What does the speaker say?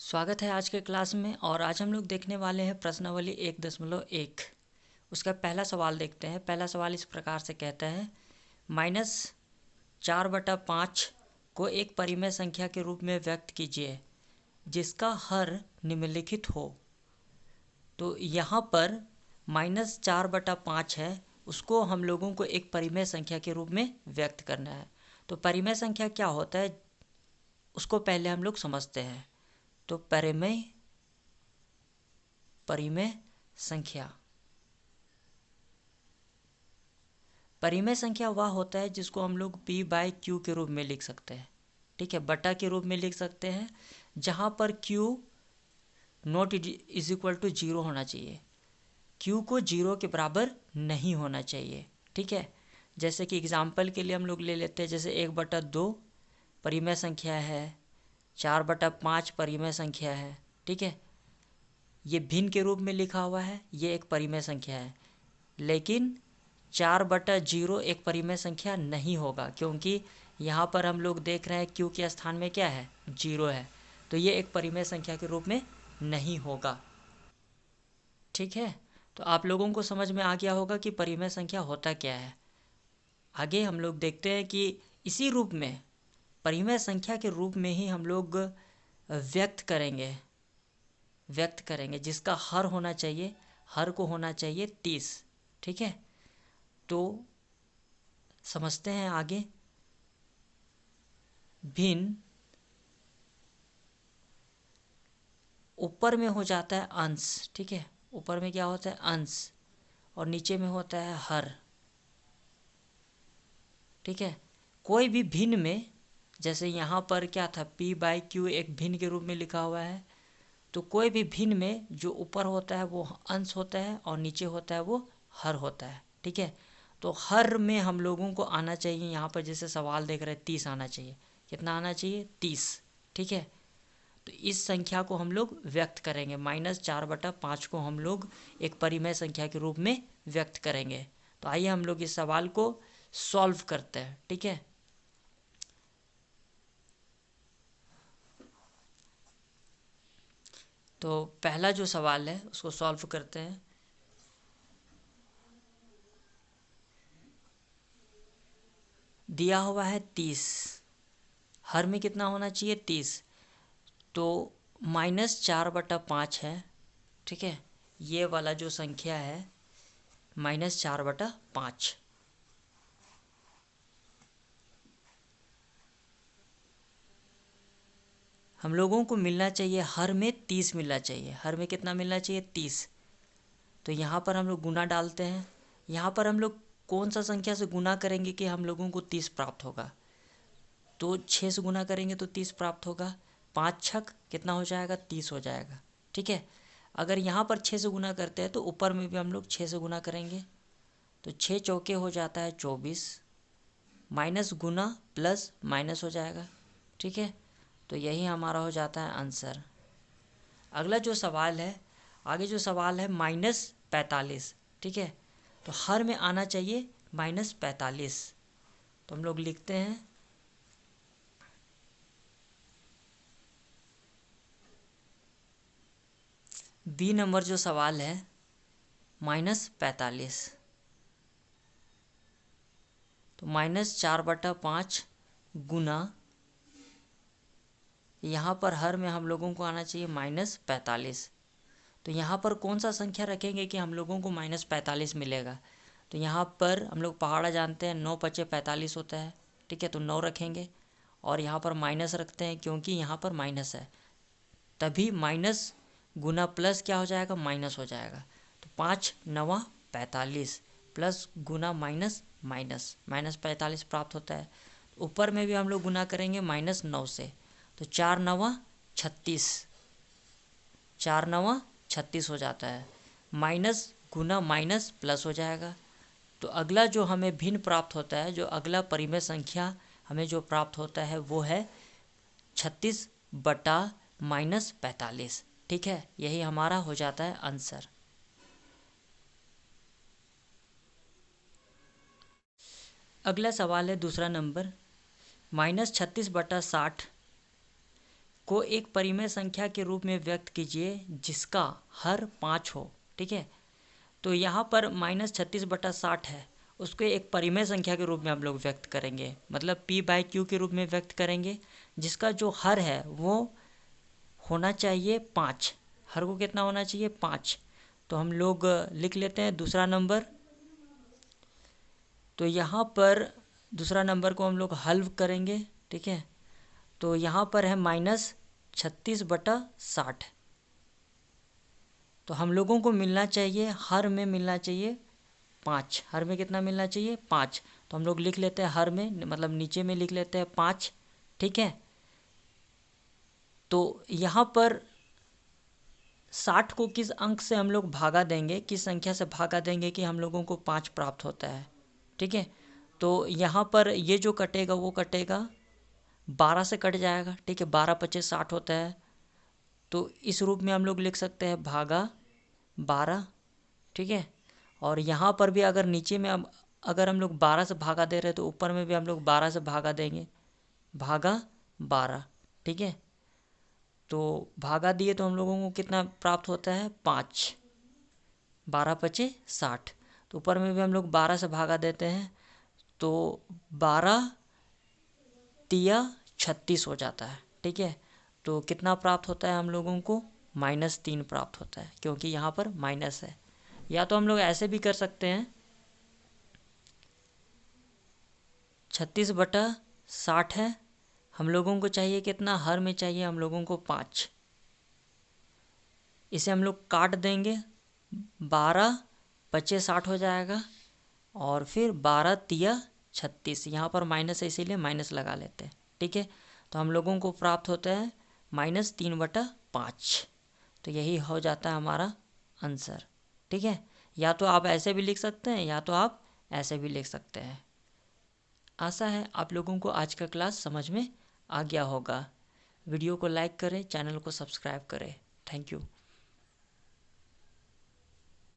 स्वागत है आज के क्लास में। और आज हम लोग देखने वाले हैं प्रश्नावली 1.1। उसका पहला सवाल देखते हैं। पहला सवाल इस प्रकार से कहता है, -4/5 को एक परिमेय संख्या के रूप में व्यक्त कीजिए जिसका हर निम्नलिखित हो। तो यहाँ पर -4/5 है, उसको हम लोगों को एक परिमेय संख्या के रूप में व्यक्त करना है। तो परिमेय संख्या क्या होता है उसको पहले हम लोग समझते हैं। तो परिमेय संख्या वह होता है जिसको हम लोग p/q के रूप में लिख सकते हैं। ठीक है, बटा के रूप में लिख सकते हैं, जहाँ पर q not is equal to 0 होना चाहिए। q को 0 के बराबर नहीं होना चाहिए। ठीक है, जैसे कि एग्जाम्पल के लिए हम लोग ले लेते हैं, जैसे 1/2 परिमेय संख्या है, 4/5 परिमेय संख्या है। ठीक है, ये भिन्न के रूप में लिखा हुआ है, ये एक परिमेय संख्या है। लेकिन 4/0 एक परिमेय संख्या नहीं होगा, क्योंकि यहाँ पर हम लोग देख रहे हैं q के स्थान में क्या है, 0 है। तो ये एक परिमेय संख्या के रूप में नहीं होगा। ठीक है, तो आप लोगों को समझ में आ गया होगा कि परिमेय संख्या होता क्या है। आगे हम लोग देखते हैं कि इसी रूप में, परिमेय संख्या के रूप में ही हम लोग व्यक्त करेंगे जिसका हर होना चाहिए, हर को होना चाहिए 30। ठीक है, तो समझते हैं आगे। भिन्न ऊपर में हो जाता है अंश। ठीक है, ऊपर में क्या होता है, अंश, और नीचे में होता है हर। ठीक है, कोई भी भिन्न में, जैसे यहाँ पर क्या था, p/q एक भिन्न के रूप में लिखा हुआ है। तो कोई भी भिन्न में जो ऊपर होता है वो अंश होता है और नीचे होता है वो हर होता है। ठीक है, तो हर में हम लोगों को आना चाहिए, यहाँ पर जैसे सवाल देख रहे हैं 30 आना चाहिए। कितना आना चाहिए, 30। ठीक है, तो इस संख्या को हम लोग व्यक्त करेंगे, -4/5 को हम लोग एक परिमेय संख्या के रूप में व्यक्त करेंगे। तो आइए हम लोग इस सवाल को सॉल्व करते हैं। ठीक है, तो पहला जो सवाल है उसको सॉल्व करते हैं। दिया हुआ है 30, हर में कितना होना चाहिए, 30। तो -4/5 है। ठीक है, ये वाला जो संख्या है -4/5। हम लोगों को मिलना चाहिए, हर में 30 मिलना चाहिए। हर में कितना मिलना चाहिए, 30। तो यहाँ पर हम लोग गुना डालते हैं। यहाँ पर हम लोग कौन सा संख्या से गुना करेंगे कि हम लोगों को 30 प्राप्त होगा। तो 6 से गुना करेंगे तो 30 प्राप्त होगा। 5 छक कितना हो जाएगा, 30 हो जाएगा। ठीक है, अगर यहाँ पर 6 से गुना करते हैं तो ऊपर में भी हम लोग 6 से गुना करेंगे। तो 6 चौके हो जाता है 24, माइनस गुना प्लस माइनस हो जाएगा। ठीक है, तो यही हमारा हो जाता है आंसर। अगला जो सवाल है, आगे जो सवाल है -45। ठीक है, तो हर में आना चाहिए -45। तो हम लोग लिखते हैं बी नंबर जो सवाल है -45। तो -4/5 गुना, यहाँ पर हर में हम लोगों को आना चाहिए -45। तो यहाँ पर कौन सा संख्या रखेंगे कि हम लोगों को -45 मिलेगा। तो यहाँ पर हम लोग पहाड़ा जानते हैं, 9×5 = 45 होता है। ठीक है, तो 9 रखेंगे और यहाँ पर माइनस रखते हैं, क्योंकि यहाँ पर माइनस है, तभी माइनस गुना प्लस क्या हो जाएगा, माइनस हो जाएगा। तो 5×9 = 45 प्लस गुना माइनस माइनस -45 प्राप्त होता है। ऊपर में भी हम लोग गुना करेंगे -9 से, तो 4×9 = 36, 4×9 = 36 हो जाता है। माइनस गुना माइनस प्लस हो जाएगा। तो अगला जो हमें भिन्न प्राप्त होता है, जो अगला परिमेय संख्या हमें जो प्राप्त होता है वो है 36/-45। ठीक है, यही हमारा हो जाता है आंसर। अगला सवाल है दूसरा नंबर, -36/60 को एक परिमेय संख्या के रूप में व्यक्त कीजिए जिसका हर 5 हो। ठीक है, तो यहाँ पर -36/60 है, उसको एक परिमेय संख्या के रूप में हम लोग व्यक्त करेंगे, मतलब p/q के रूप में व्यक्त करेंगे, जिसका जो हर है वो होना चाहिए 5। हर को कितना होना चाहिए? 5। तो हम लोग लिख लेते हैं दूसरा नंबर। तो यहाँ पर दूसरा नंबर को हम लोग हल करेंगे। ठीक है, तो यहाँ पर है -36/60। तो हम लोगों को मिलना चाहिए, हर में मिलना चाहिए 5। हर में कितना मिलना चाहिए? 5। तो हम लोग लिख लेते हैं हर में, मतलब नीचे में लिख लेते हैं 5। ठीक है, तो यहाँ पर 60 को किस अंक से हम लोग भागा देंगे, किस संख्या से भागा देंगे कि हम लोगों को 5 प्राप्त होता है। ठीक है, तो यहाँ पर ये जो कटेगा वो कटेगा 12 से कट जाएगा। ठीक है, 12×5=60 होता है, तो इस रूप में हम लोग लिख सकते हैं भागा 12। ठीक है, और यहाँ पर भी अगर नीचे में अगर हम लोग 12 से भागा दे रहे हैं तो ऊपर में भी हम लोग 12 से भागा देंगे, भागा 12। ठीक है, तो भागा दिए तो हम लोगों को कितना प्राप्त होता है? 5। 12×5=60। तो ऊपर में भी हम लोग 12 से भागा देते हैं तो 12×3=36 हो जाता है। ठीक है, तो कितना प्राप्त होता है हम लोगों को? -3 प्राप्त होता है, क्योंकि यहाँ पर माइनस है। या तो हम लोग ऐसे भी कर सकते हैं, 36/60 है, हम लोगों को चाहिए कितना? हर में चाहिए हम लोगों को 5। इसे हम लोग काट देंगे, 12×5=60 हो जाएगा, और फिर 12×3=36। यहाँ पर माइनस है इसीलिए माइनस लगा लेते हैं। ठीक है, तो हम लोगों को प्राप्त होता है -3/5। तो यही हो जाता है हमारा आंसर। ठीक है, या तो आप ऐसे भी लिख सकते हैं या तो आप ऐसे भी लिख सकते हैं। आशा है आप लोगों को आज का क्लास समझ में आ गया होगा। वीडियो को लाइक करें, चैनल को सब्सक्राइब करें। Thank you.